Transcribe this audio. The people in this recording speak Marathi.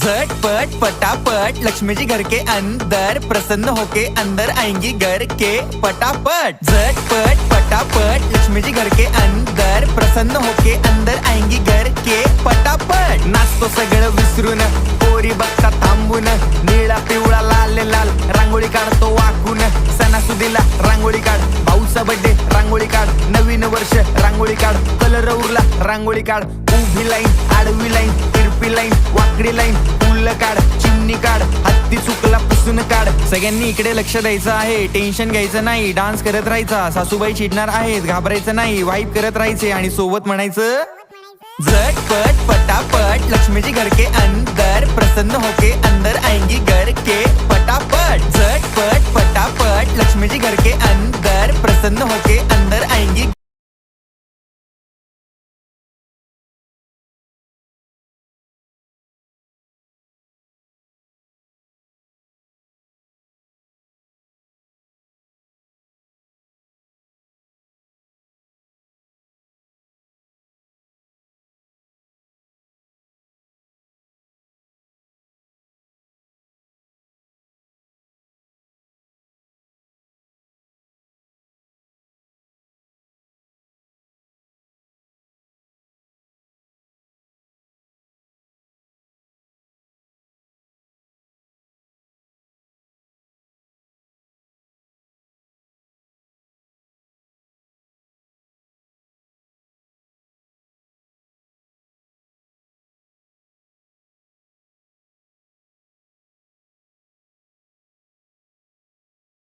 झटपट फटाफट लक्ष्मी जी घर के अंदर प्रसन्न होके अंदर आएंगी घर के फटाफट। झटपट फटाफट लक्ष्मी जी घर के अंदर प्रसन्न होके अंदर आएंगी घर के फटाफट। नाचतो सगळं विसरून पोरी बघता थांबून, निळा पिवळा लाल लाल रांगोळी काढतो वाकून। सणासुदीला रांगोळी काढ, भाऊचा बर्थडे रांगोळी काढ, नवीन वर्ष रांगोळी काढ, कलर उरला रांगोळी काढ। उभी लाईन, आडवी लाईन, तिरपी लाईन, वाकडी लाईन, फुल काढ, चिमणी काढ, हत्ती चुकला पुसून काढ। सगळ्यांनी इकडे लक्ष द्यायचं आहे, टेन्शन घ्यायचं नाही, डान्स करत राहायचा। सासूबाई चिडणार आहेत, घाबरायचं नाही, वाईप करत राहायचे आणि सोबत म्हणायचं झटपट फटाफट लक्ष्मी जी घर के अंदर प्रसन्न होके अंदर आएंगी घर के फटाफट। झटपट फटाफट लक्ष्मी जी घर के अंदर प्रसन्न होके अंदर आएंगी